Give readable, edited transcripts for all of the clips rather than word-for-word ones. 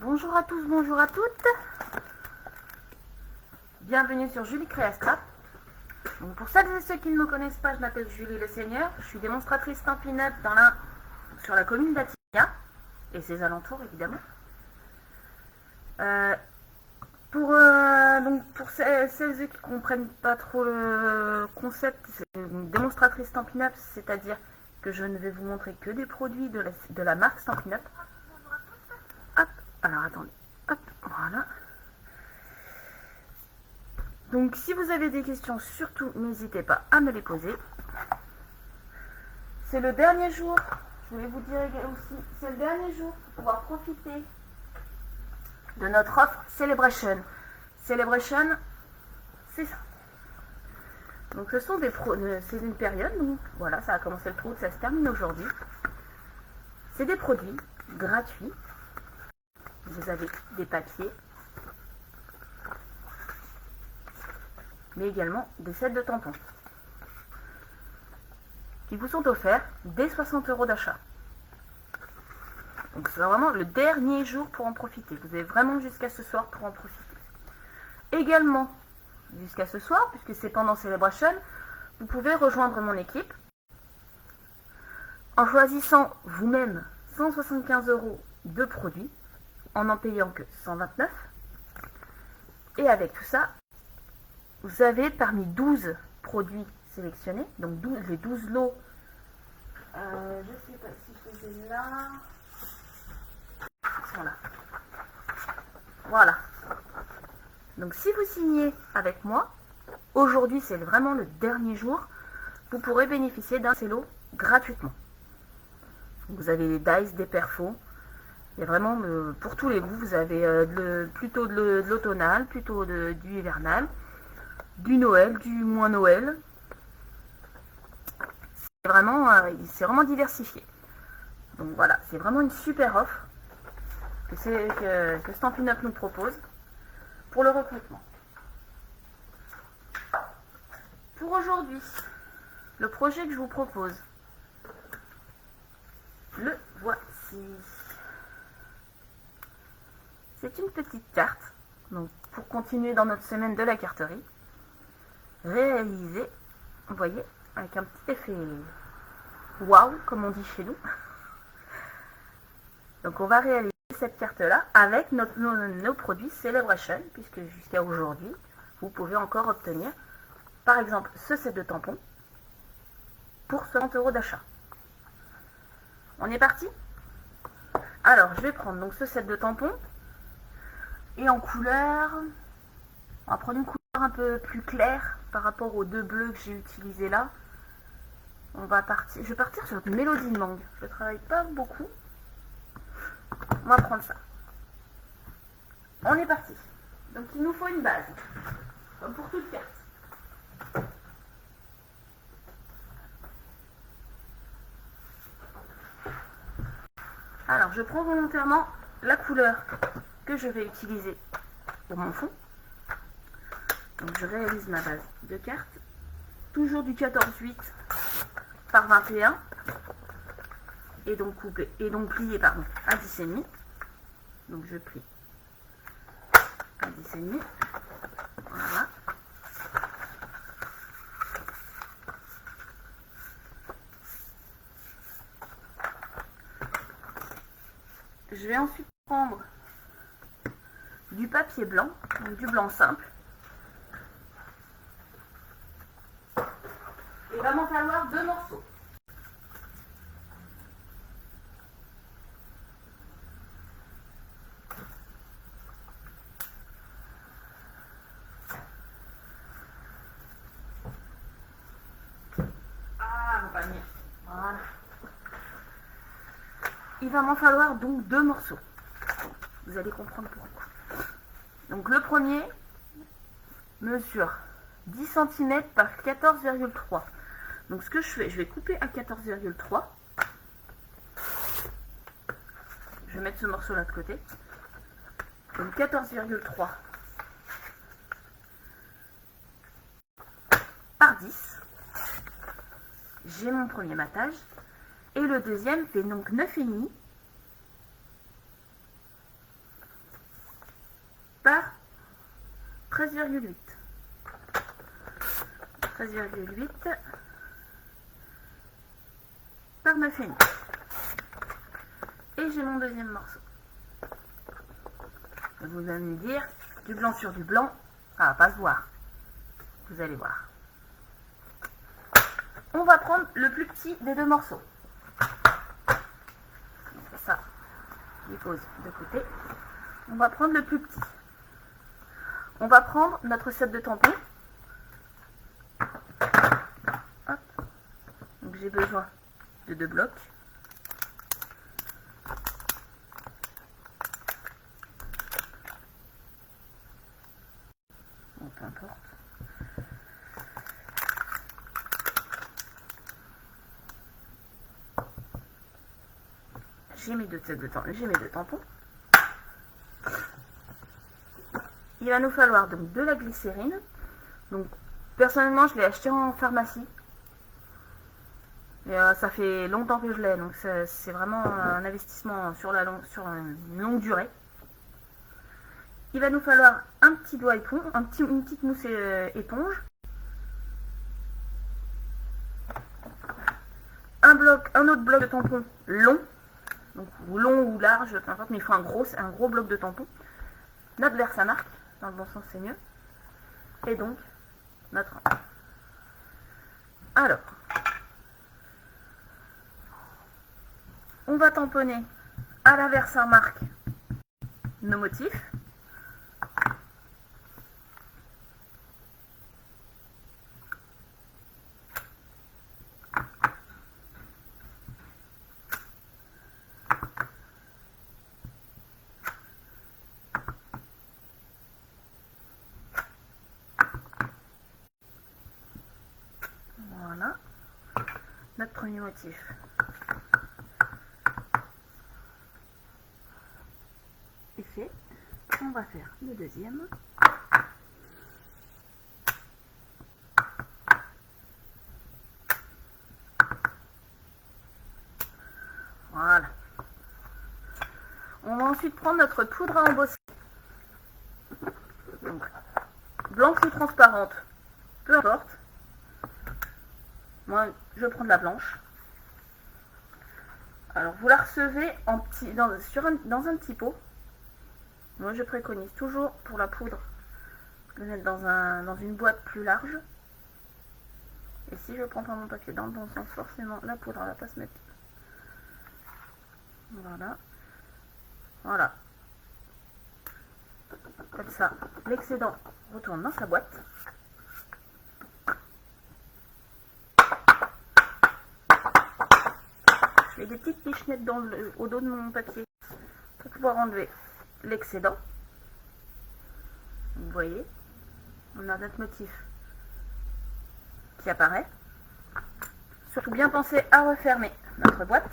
Bonjour à tous, bonjour à toutes. Bienvenue sur Julie Créascrap. Donc pour celles et ceux qui ne me connaissent pas, je m'appelle Julie Le Seigneur. Je suis démonstratrice Stampin' Up sur la commune d'Attigna et ses alentours évidemment. Pour celles et ceux qui ne comprennent pas trop le concept, c'est une démonstratrice Stampin' Up, c'est-à-dire que je ne vais vous montrer que des produits de la marque Stampin' Up. Hop, alors attendez, hop, voilà. Donc si vous avez des questions, surtout n'hésitez pas à me les poser. C'est le dernier jour, je voulais vous dire aussi, c'est le dernier jour pour pouvoir profiter de notre offre Celebration. Celebration, c'est ça. Donc ce sont c'est une période, donc voilà, ça a commencé le 3 août, ça se termine aujourd'hui. C'est des produits gratuits. Vous avez des papiers, mais également des sets de tampons qui vous sont offerts dès 60 € d'achat. Donc c'est vraiment le dernier jour pour en profiter. Vous avez vraiment jusqu'à ce soir pour en profiter. Également, jusqu'à ce soir, puisque c'est pendant Celebration, vous pouvez rejoindre mon équipe en choisissant vous-même 175 € de produits, en payant que 129. Et avec tout ça, vous avez parmi 12 produits sélectionnés, donc les 12 lots, je ne sais pas si je les ai là, ils sont là. Voilà. Donc si vous signez avec moi, aujourd'hui c'est vraiment le dernier jour, vous pourrez bénéficier d'un cello gratuitement. Vous avez des dice, des perfos, il y a vraiment pour tous les goûts, vous avez plutôt de l'automnal, plutôt du hivernal, du Noël, du moins Noël. C'est vraiment diversifié. Donc voilà, c'est vraiment une super offre que Stampin' Up nous propose pour le recrutement. Pour aujourd'hui, le projet que je vous propose, le voici. C'est une petite carte, donc pour continuer dans notre semaine de la carterie, réalisée, vous voyez, avec un petit effet waouh, comme on dit chez nous. Donc on va réaliser cette carte-là avec nos produits Celebration, puisque jusqu'à aujourd'hui, vous pouvez encore obtenir, par exemple, ce set de tampons pour 60 € d'achat. On est parti? Alors, je vais prendre donc ce set de tampons. Et en couleur, on va prendre une couleur un peu plus claire par rapport aux deux bleus que j'ai utilisés là. Je vais partir sur une mélodie de mangue. Je ne travaille pas beaucoup. On va prendre ça. On est parti. Donc il nous faut une base, comme pour toute carte. Alors je prends volontairement la couleur que je vais utiliser pour mon fond. Donc je réalise ma base de cartes, toujours du 14,8 par 21 et donc plié à 10,5. Donc je plie à 10,5. Voilà. Je vais ensuite prendre du papier blanc, donc du blanc simple. Il va m'en falloir 2 morceaux. Ah, mon panier. Voilà. Il va m'en falloir donc 2 morceaux. Vous allez comprendre pourquoi. Donc le premier mesure 10 cm par 14,3. Donc ce que je fais, je vais couper à 14,3. Je vais mettre ce morceau là de côté. Donc 14,3 par 10. J'ai mon premier matage. Et le deuxième fait donc 9,5 13,8. 13,8 par 9,5. Et j'ai mon deuxième morceau. Vous allez me dire, du blanc sur du blanc, ça va pas se voir. Vous allez voir. On va prendre le plus petit des deux morceaux. Ça, je les pose de côté. On va prendre le plus petit. On va prendre notre set de tampons. Hop. Donc j'ai besoin de 2 blocs. Bon, peu importe. J'ai mes deux sets de tampons. J'ai mes 2 tampons. Il va nous falloir donc de la glycérine. Donc personnellement je l'ai acheté en pharmacie. Et ça fait longtemps que je l'ai, donc c'est vraiment un investissement sur une longue durée. Il va nous falloir un petit doigt éponge, une petite mousse éponge. Un autre bloc de tampon long. Donc long ou large, peu importe, mais il faut un gros bloc de tampon. Notre Versamark, dans le bon sens c'est mieux. Et donc, notre... Alors, on va tamponner à la Versamark nos motifs. Voilà, notre premier motif est fait. On va faire le deuxième. Voilà. On va ensuite prendre notre poudre à embosser. Donc, blanche ou transparente, peu importe. Moi, je prends de la blanche. Alors, vous la recevez dans un petit pot. Moi, je préconise toujours pour la poudre de mettre dans une boîte plus large. Et si je prends pas mon papier dans le bon sens, forcément, la poudre, elle va pas se mettre. Voilà. Voilà. Comme ça, l'excédent retourne dans sa boîte. Je fais des petites pichenettes au dos de mon papier pour pouvoir enlever l'excédent. Vous voyez, on a notre motif qui apparaît. Surtout bien penser à refermer notre boîte.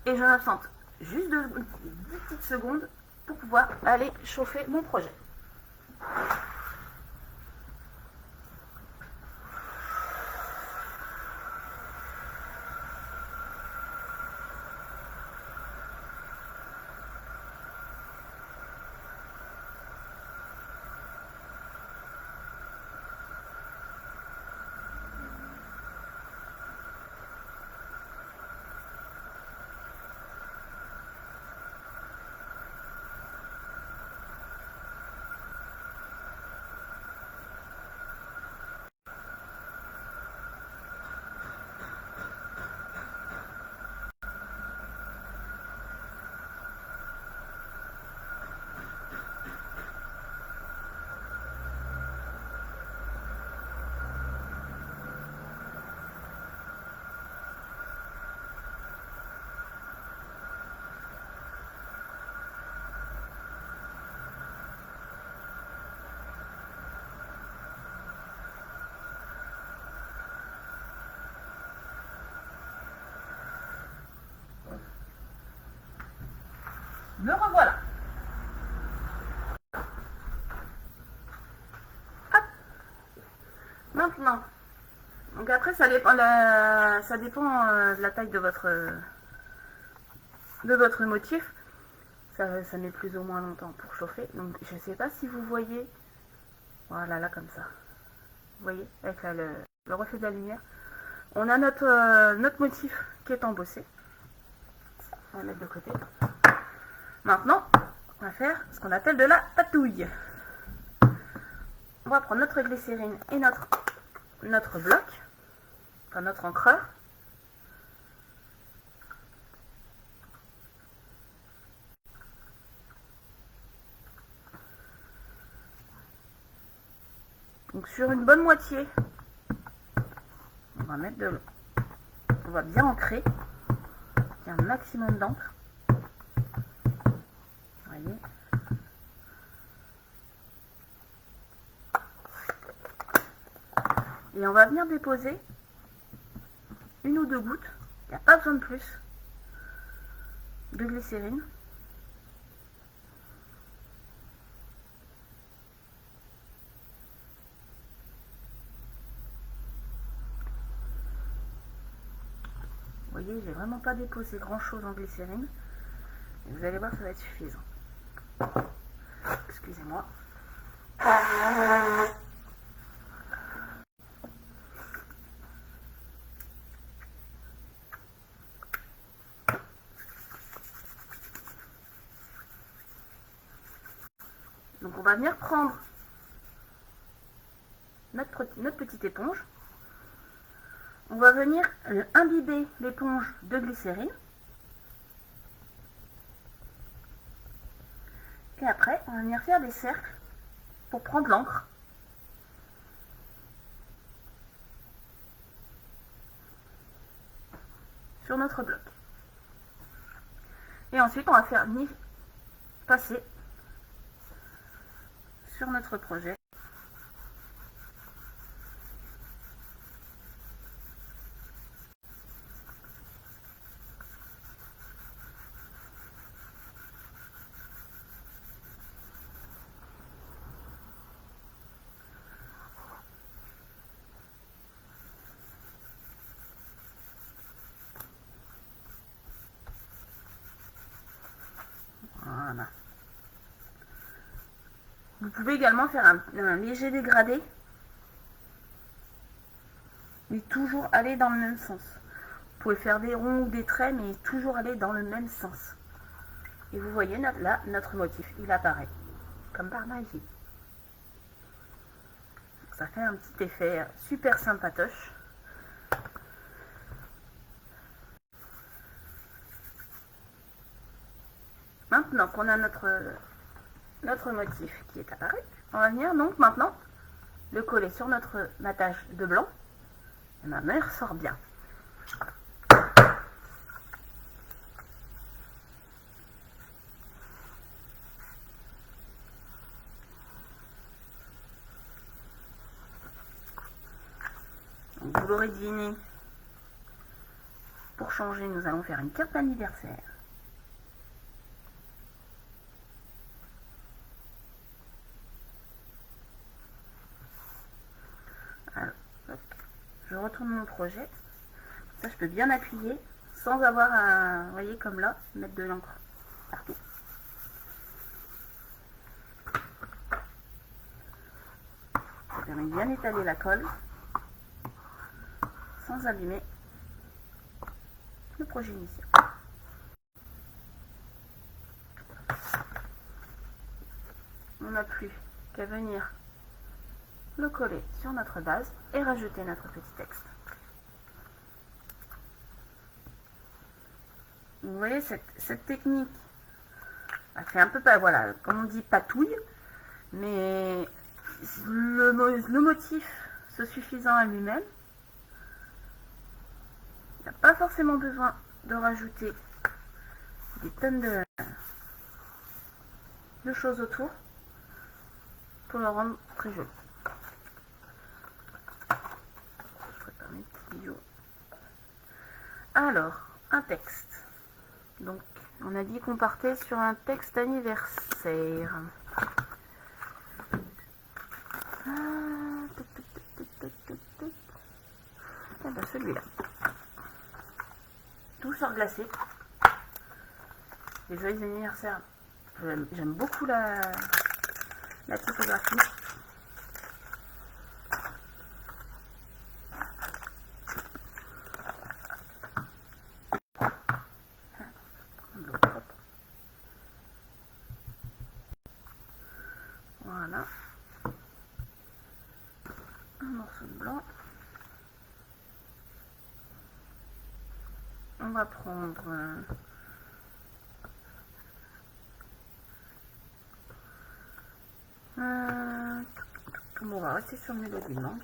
Et je m'absente juste 10 petites secondes pour pouvoir aller chauffer mon projet. Me revoilà. Hop. Maintenant, donc après ça dépend, de la taille de votre motif. ça met plus ou moins longtemps pour chauffer. Donc je ne sais pas si vous voyez, voilà là comme ça. Vous voyez, avec le reflet de la lumière. On a notre motif qui est embossé. On va mettre de côté. Maintenant, on va faire ce qu'on appelle de la patouille. On va prendre notre glycérine et notre bloc, enfin notre encreur. Donc sur une bonne moitié, on va mettre de l'eau. On va bien ancrer. Il y a un maximum d'encre. Voyez. Et on va venir déposer une ou deux gouttes. Il n'y a pas besoin de plus de glycérine. Vous voyez, j'ai vraiment pas déposé grand chose en glycérine. Et vous allez voir, ça va être suffisant. Excusez-moi. Donc on va venir prendre notre petite éponge. On va venir imbiber l'éponge de glycérine. Et après, on va venir faire des cercles pour prendre l'encre. Sur notre bloc. Et ensuite, on va faire passer sur notre projet. Voilà. Vous pouvez également faire un léger dégradé, mais toujours aller dans le même sens. Vous pouvez faire des ronds ou des traits, mais toujours aller dans le même sens. Et vous voyez là, notre motif, il apparaît, comme par magie. Ça fait un petit effet super sympatoche. Maintenant qu'on a notre motif qui est apparu, on va venir donc maintenant le coller sur notre matage de blanc. Et maintenant il ressort bien. Donc, vous l'aurez deviné, pour changer, nous allons faire une carte d'anniversaire. Je retourne mon projet. Ça, je peux bien appuyer sans avoir à, vous voyez, comme là, mettre de l'encre partout. Ça permet de bien étaler la colle sans abîmer le projet initial. On n'a plus qu'à venir le coller sur notre base et rajouter notre petit texte. Vous voyez, cette technique, elle fait un peu, voilà, comme on dit, patouille, mais le motif se suffisant à lui-même, il n'y a pas forcément besoin de rajouter des tonnes de choses autour pour le rendre très joli. Alors, un texte. Donc, on a dit qu'on partait sur un texte anniversaire. Et ben celui-là. Tout surglacé. Les joyeux anniversaires J'aime beaucoup la typographie. Voilà. Un morceau de blanc. On va prendre on va rester sur le mélodie de langue.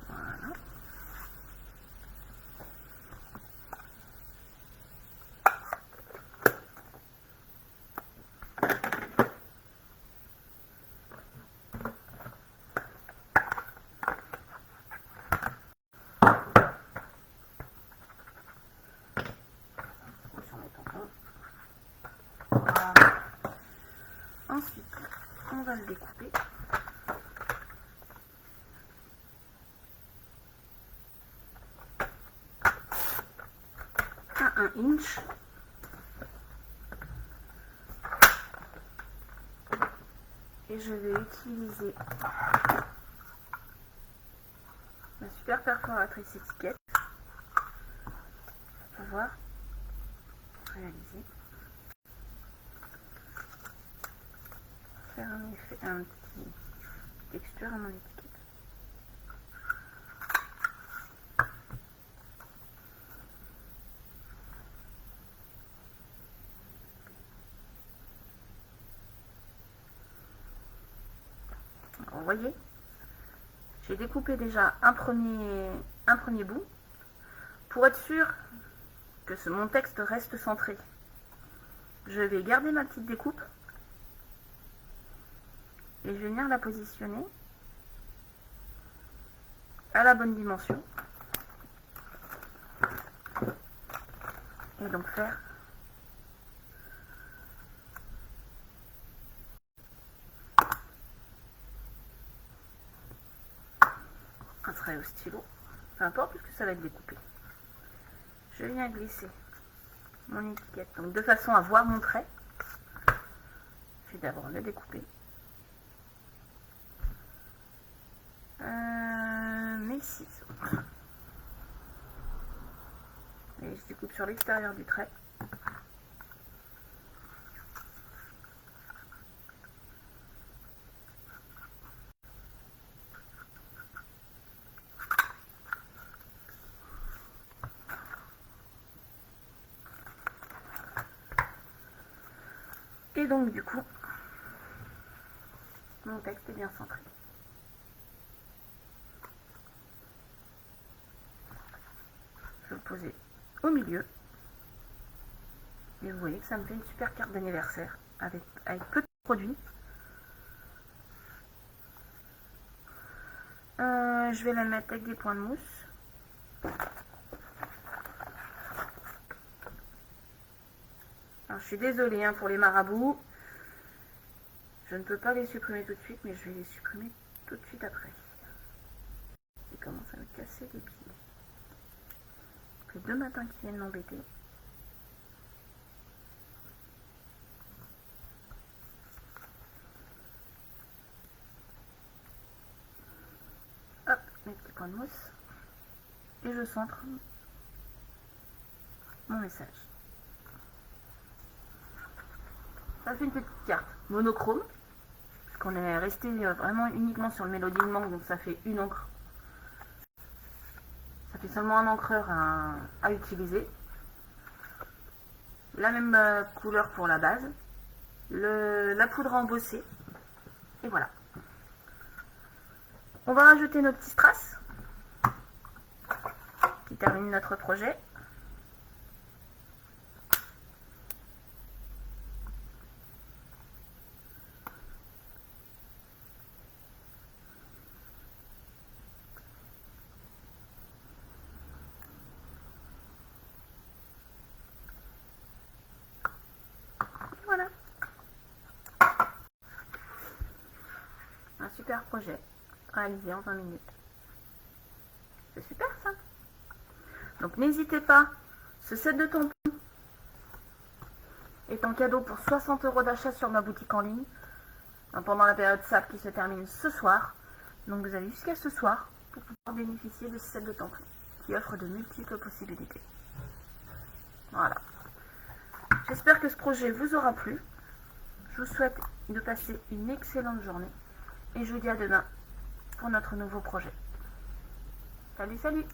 Voilà. Ensuite, on va le découper. À 1 inch. Et je vais utiliser ma super perforatrice étiquette pour pouvoir réaliser. Faire un effet, un petit texture à mon étiquette. Alors, vous voyez, j'ai découpé déjà un premier bout pour être sûr que mon texte reste centré. Je vais garder ma petite découpe et je vais venir la positionner à la bonne dimension et donc faire un trait au stylo, peu importe puisque ça va être découpé. Je viens glisser mon étiquette donc de façon à voir mon trait. Je vais d'abord le découper. Mes ciseaux. Et je découpe sur l'extérieur du trait. Et donc du coup, mon texte est bien centré. Je vais le poser au milieu. Et vous voyez que ça me fait une super carte d'anniversaire avec peu de produits. Je vais la mettre avec des points de mousse. Alors, je suis désolée hein, pour les marabouts. Je ne peux pas les supprimer tout de suite, mais je vais les supprimer tout de suite après. Ils commencent à me casser les pieds. Ça fait 2 matins qui viennent m'embêter. Hop, mes petits points de mousse. Et je centre mon message. Ça fait une petite carte monochrome, parce qu'on est resté vraiment uniquement sur le mélodie de mangue, donc ça fait une encre. Ça fait seulement un encreur à utiliser. La même couleur pour la base. La poudre embossée. Et voilà. On va rajouter nos petits strass qui terminent notre projet. Voilà. Un super projet réalisé en 20 minutes. C'est super ça. Donc n'hésitez pas, ce set de tampons est en cadeau pour 60 € d'achat sur ma boutique en ligne pendant la période SAP qui se termine ce soir. Donc vous avez jusqu'à ce soir pour pouvoir bénéficier de ce set de tampons qui offre de multiples possibilités. Voilà. J'espère que ce projet vous aura plu. Je vous souhaite de passer une excellente journée et je vous dis à demain pour notre nouveau projet. Salut, salut!